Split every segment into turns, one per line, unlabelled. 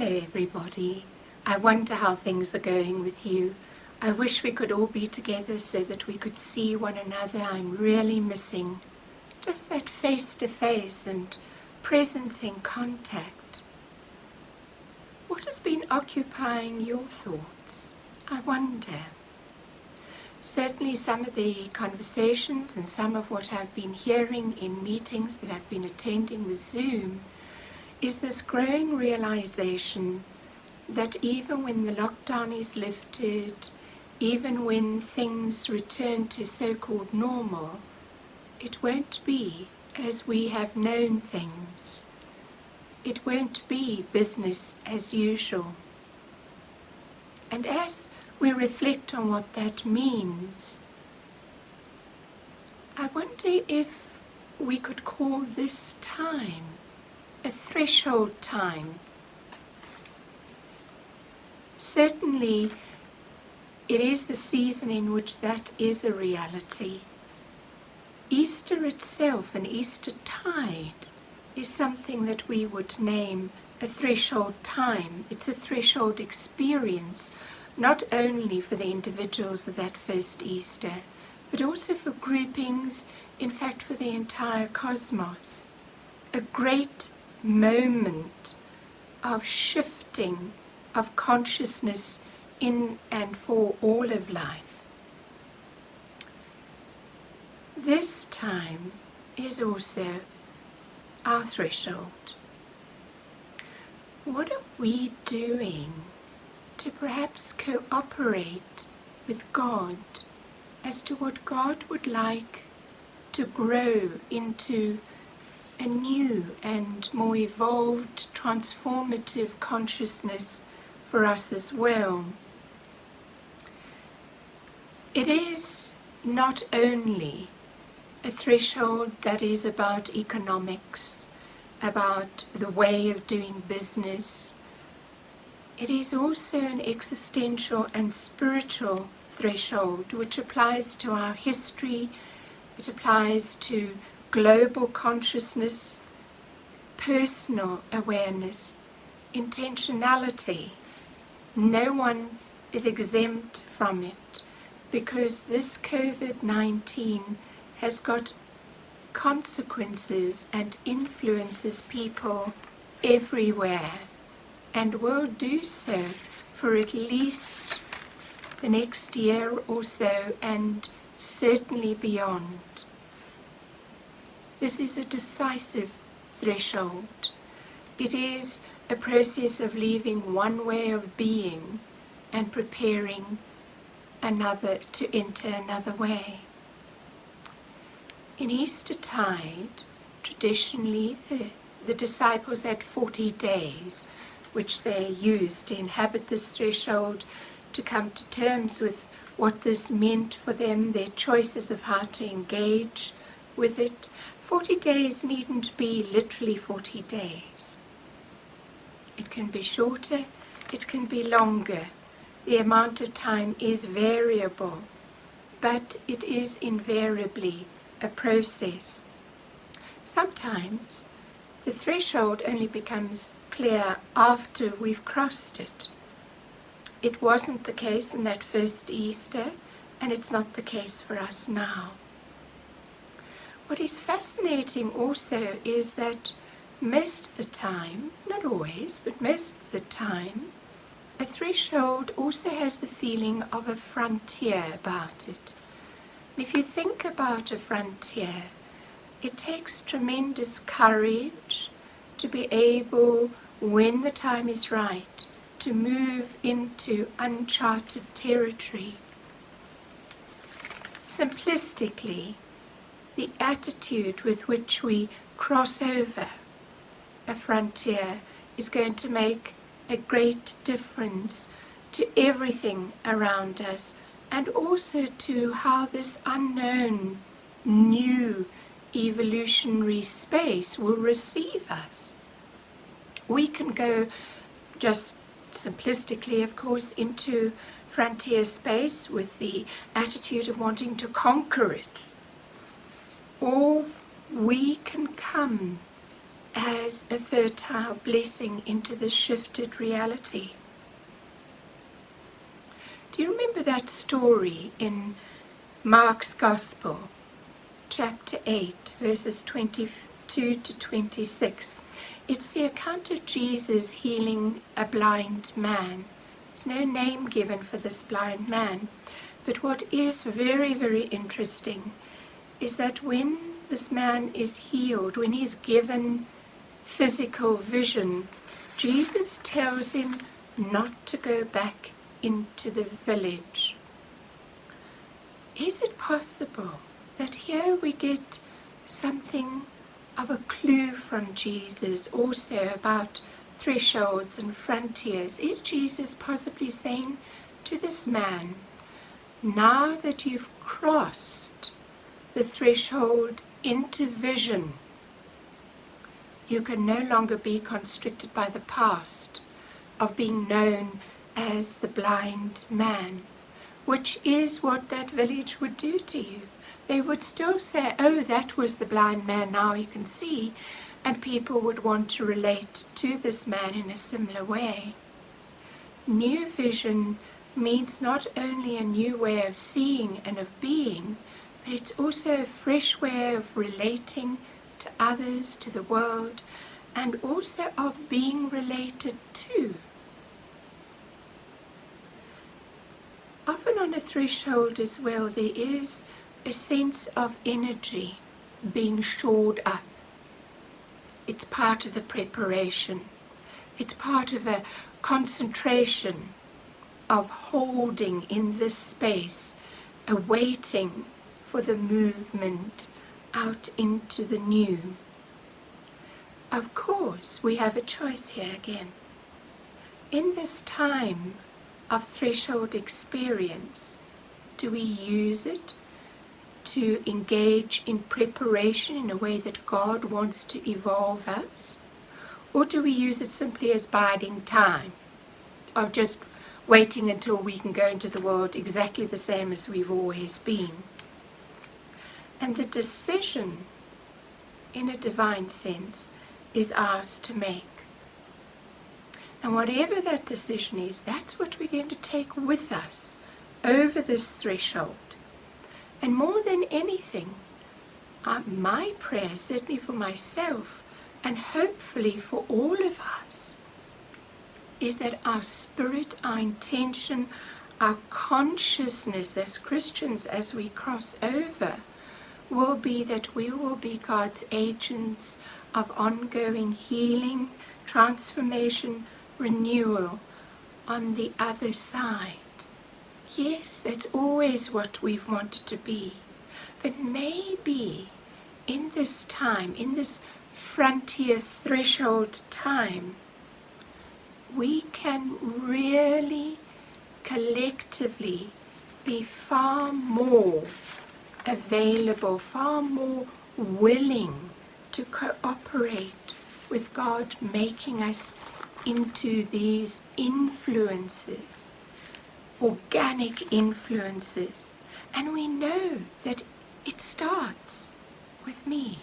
Hello everybody. I wonder how things are going with you. I wish we could all be together so that we could see one another. I'm really missing just that face-to-face and presence in contact. What has been occupying your thoughts? I wonder. Certainly some of the conversations and some of what I've been hearing in meetings that I've been attending with Zoom is this growing realization that even when the lockdown is lifted, even when things return to so-called normal, it won't be as we have known things. It won't be business as usual. And as we reflect on what that means, I wonder if we could call this time a threshold time. Certainly, it is the season in which that is a reality. Easter itself, an Easter tide, is something that we would name a threshold time. It's a threshold experience, not only for the individuals of that first Easter, but also for groupings, in fact for the entire cosmos. A great moment of shifting of consciousness in and for all of life. This time is also our threshold. What are we doing to perhaps cooperate with God as to what God would like to grow into a new and more evolved, transformative consciousness for us as well? It is not only a threshold that is about economics, about the way of doing business. It is also an existential and spiritual threshold which applies to our history, it applies to global consciousness, personal awareness, intentionality. No one is exempt from it because this COVID-19 has got consequences and influences people everywhere and will do so for at least the next year or so and certainly beyond. This is a decisive threshold. It is a process of leaving one way of being and preparing another to enter another way. In Eastertide, traditionally the disciples had 40 days which they used to inhabit this threshold, to come to terms with what this meant for them, their choices of how to engage with it. 40 days needn't be literally 40 days. It can be shorter, it can be longer. The amount of time is variable, but it is invariably a process. Sometimes the threshold only becomes clear after we've crossed it. It wasn't the case in that first Easter, and it's not the case for us now. What is fascinating also is that most of the time, not always, but most of the time, a threshold also has the feeling of a frontier about it. And if you think about a frontier, it takes tremendous courage to be able, when the time is right, to move into uncharted territory. Simplistically, the attitude with which we cross over a frontier is going to make a great difference to everything around us, and also to how this unknown, new, evolutionary space will receive us. We can go, just simplistically of course, into frontier space with the attitude of wanting to conquer it. Or we can come as a fertile blessing into this shifted reality. Do you remember that story in Mark's Gospel, chapter 8, verses 22 to 26? It's the account of Jesus healing a blind man. There's no name given for this blind man, but what is very, very interesting is that when this man is healed, when he's given physical vision, Jesus tells him not to go back into the village. Is it possible that here we get something of a clue from Jesus also about thresholds and frontiers? Is Jesus possibly saying to this man, now that you've crossed the threshold into vision, you can no longer be constricted by the past of being known as the blind man, which is what that village would do to you. They would still say, oh, that was the blind man, now you can see, and people would want to relate to this man in a similar way. New vision means not only a new way of seeing and of being, but it's also a fresh way of relating to others, to the world, and also of being related to. Often on a threshold as well, there is a sense of energy being shored up. It's part of the preparation. It's part of a concentration of holding in this space, awaiting for the movement out into the new. Of course, we have a choice here again. In this time of threshold experience, do we use it to engage in preparation in a way that God wants to evolve us? Or do we use it simply as biding time, of just waiting until we can go into the world exactly the same as we've always been? And the decision, in a divine sense, is ours to make. And whatever that decision is, that's what we're going to take with us over this threshold. And more than anything, my prayer, certainly for myself, and hopefully for all of us, is that our spirit, our intention, our consciousness as Christians as we cross over will be that we will be God's agents of ongoing healing, transformation, renewal on the other side. Yes, that's always what we've wanted to be. But maybe in this time, in this frontier threshold time, we can really collectively be far more available, far more willing to cooperate with God, making us into these influences, organic influences. And we know that it starts with me.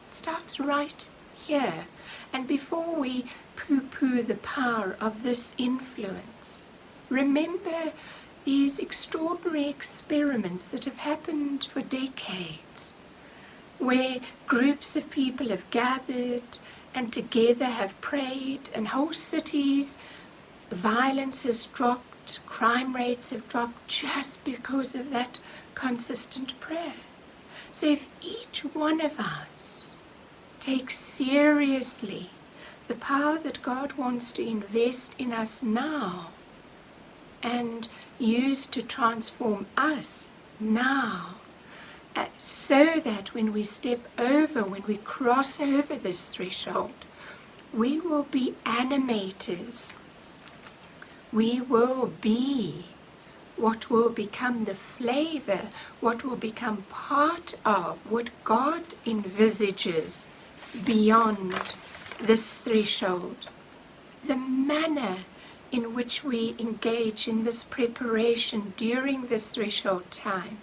It starts right here. And before we poo-poo the power of this influence, remember these extraordinary experiments that have happened for decades, where groups of people have gathered and together have prayed, and whole cities, violence has dropped, crime rates have dropped just because of that consistent prayer. So if each one of us takes seriously the power that God wants to invest in us now and use to transform us now, so that when we step over, when we cross over this threshold, we will be animators. We will be what will become the flavor, what will become part of what God envisages beyond this threshold. The manner in which we engage in this preparation during this threshold time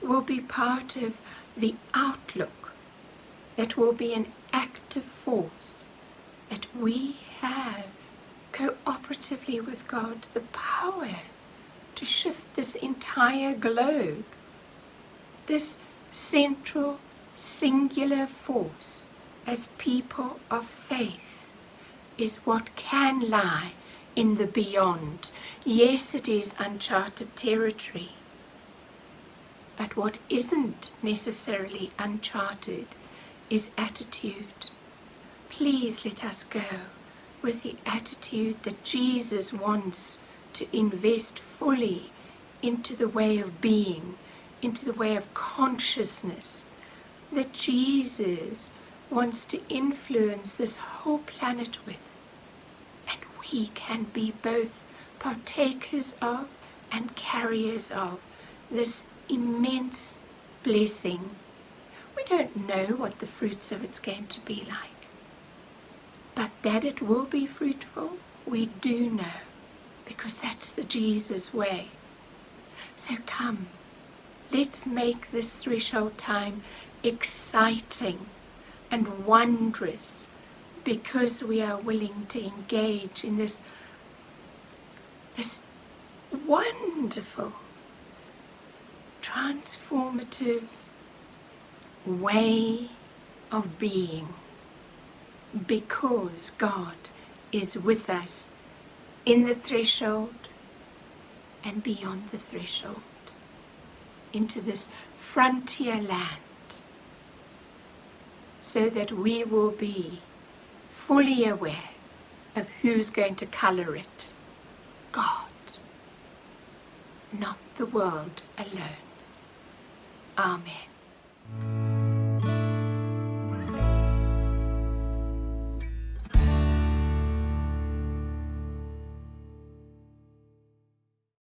will be part of the outlook that will be an active force that we have cooperatively with God the power to shift this entire globe. This central, singular force as people of faith is what can lie in the beyond. Yes, it is uncharted territory, but what isn't necessarily uncharted is attitude. Please let us go with the attitude that Jesus wants to invest fully into the way of being, into the way of consciousness, that Jesus wants to influence this whole planet with. And we can be both partakers of and carriers of this immense blessing. We don't know what the fruits of it's going to be like, but that it will be fruitful, we do know, because that's the Jesus way. So come, let's make this threshold time exciting and wondrous, because we are willing to engage in this wonderful, transformative way of being, because God is with us in the threshold and beyond the threshold, into this frontier land, so that we will be fully aware of who's going to colour it. God, not the world alone. Amen.